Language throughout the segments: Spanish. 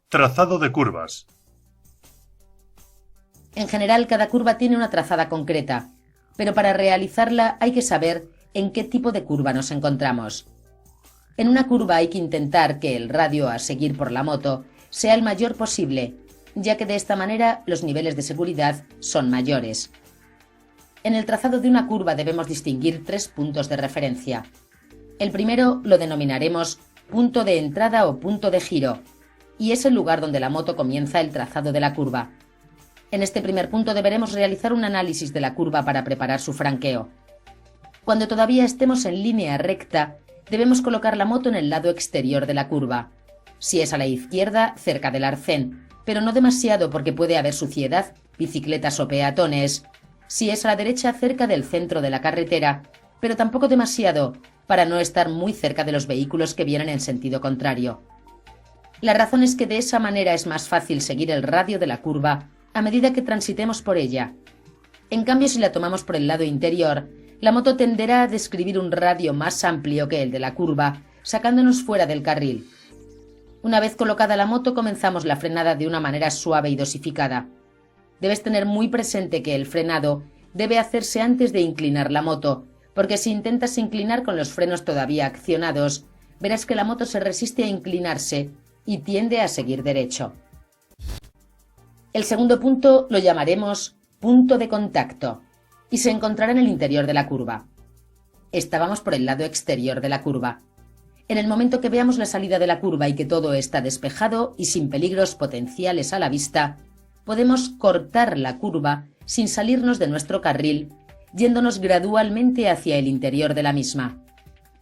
Trazado de curvas. En general, cada curva tiene una trazada concreta, pero para realizarla hay que saber en qué tipo de curva nos encontramos. En una curva hay que intentar que el radio a seguir por la moto sea el mayor posible, ya que de esta manera los niveles de seguridad son mayores. En el trazado de una curva debemos distinguir 3 puntos de referencia. El primero lo denominaremos punto de entrada o punto de giro, y es el lugar donde la moto comienza el trazado de la curva. En este primer punto deberemos realizar un análisis de la curva para preparar su franqueo. Cuando todavía estemos en línea recta, debemos colocar la moto en el lado exterior de la curva. Si es a la izquierda, cerca del arcén, pero no demasiado porque puede haber suciedad, bicicletas o peatones. Si es a la derecha, cerca del centro de la carretera, pero tampoco demasiado, para no estar muy cerca de los vehículos que vienen en sentido contrario. La razón es que de esa manera es más fácil seguir el radio de la curva a medida que transitemos por ella. En cambio, si la tomamos por el lado interior, la moto tenderá a describir un radio más amplio que el de la curva, sacándonos fuera del carril. Una vez colocada la moto, comenzamos la frenada de una manera suave y dosificada. Debes tener muy presente que el frenado debe hacerse antes de inclinar la moto, porque si intentas inclinar con los frenos todavía accionados, verás que la moto se resiste a inclinarse y tiende a seguir derecho. El segundo punto lo llamaremos punto de contacto y se encontrará en el interior de la curva. Estábamos por el lado exterior de la curva. En el momento que veamos la salida de la curva y que todo está despejado y sin peligros potenciales a la vista, podemos cortar la curva sin salirnos de nuestro carril, yéndonos gradualmente hacia el interior de la misma.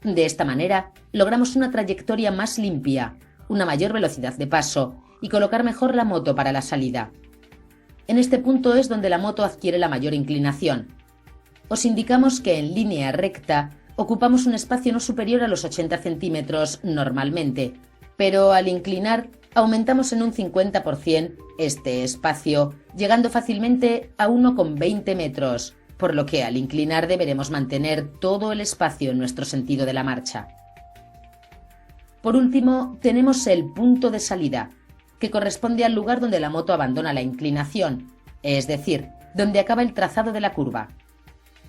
De esta manera, logramos una trayectoria más limpia, una mayor velocidad de paso y colocar mejor la moto para la salida. En este punto es donde la moto adquiere la mayor inclinación. Os indicamos que en línea recta ocupamos un espacio no superior a los 80 centímetros normalmente, pero al inclinar aumentamos en un 50% este espacio, llegando fácilmente a 1,20 metros, por lo que al inclinar deberemos mantener todo el espacio en nuestro sentido de la marcha. Por último, tenemos el punto de salida, que corresponde al lugar donde la moto abandona la inclinación, es decir, donde acaba el trazado de la curva.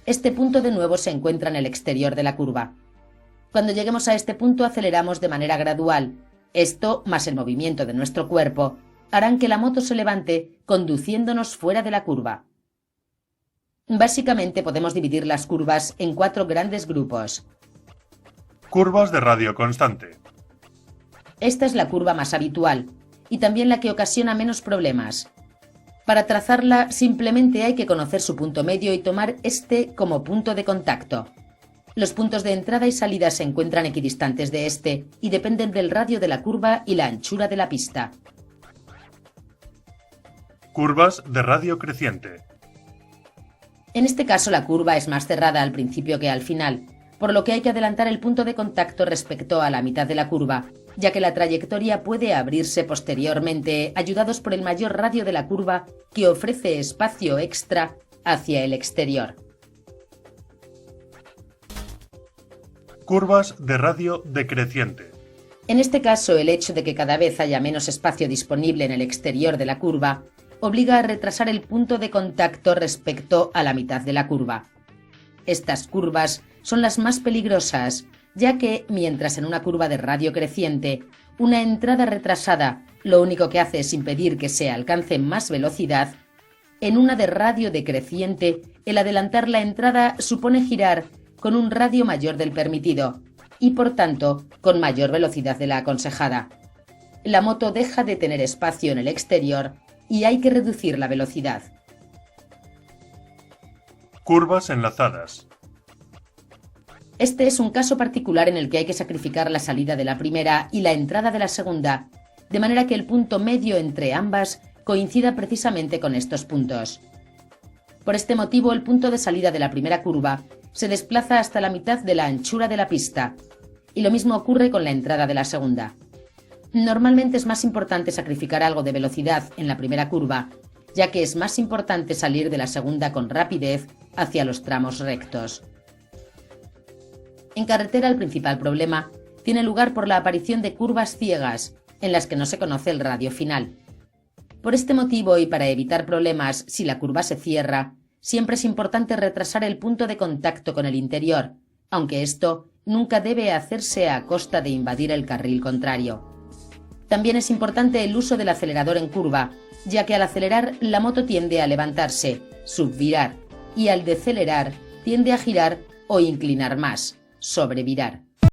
Este punto de nuevo se encuentra en el exterior de la curva. Cuando lleguemos a este punto aceleramos de manera gradual. Esto, más el movimiento de nuestro cuerpo, harán que la moto se levante conduciéndonos fuera de la curva. Básicamente podemos dividir las curvas en 4 grandes grupos. Curvas de radio constante. Esta es la curva más habitual y también la que ocasiona menos problemas. Para trazarla simplemente hay que conocer su punto medio y tomar este como punto de contacto. Los puntos de entrada y salida se encuentran equidistantes de este y dependen del radio de la curva y la anchura de la pista. Curvas de radio creciente. En este caso la curva es más cerrada al principio que al final, por lo que hay que adelantar el punto de contacto respecto a la mitad de la curva, ya que la trayectoria puede abrirse posteriormente, ayudados por el mayor radio de la curva que ofrece espacio extra hacia el exterior. Curvas de radio decreciente. En este caso, el hecho de que cada vez haya menos espacio disponible en el exterior de la curva obliga a retrasar el punto de contacto respecto a la mitad de la curva. Estas curvas son las más peligrosas, ya que, mientras en una curva de radio creciente, una entrada retrasada lo único que hace es impedir que se alcance más velocidad, en una de radio decreciente, el adelantar la entrada supone girar con un radio mayor del permitido y, por tanto, con mayor velocidad de la aconsejada. La moto deja de tener espacio en el exterior y hay que reducir la velocidad. Curvas enlazadas. Este es un caso particular en el que hay que sacrificar la salida de la primera y la entrada de la segunda, de manera que el punto medio entre ambas coincida precisamente con estos puntos. Por este motivo, el punto de salida de la primera curva se desplaza hasta la mitad de la anchura de la pista, y lo mismo ocurre con la entrada de la segunda. Normalmente es más importante sacrificar algo de velocidad en la primera curva, ya que es más importante salir de la segunda con rapidez hacia los tramos rectos. En carretera, el principal problema tiene lugar por la aparición de curvas ciegas, en las que no se conoce el radio final. Por este motivo y para evitar problemas si la curva se cierra, siempre es importante retrasar el punto de contacto con el interior, aunque esto nunca debe hacerse a costa de invadir el carril contrario. También es importante el uso del acelerador en curva, ya que al acelerar la moto tiende a levantarse, subvirar, y al decelerar tiende a girar o inclinar más, sobrevirar.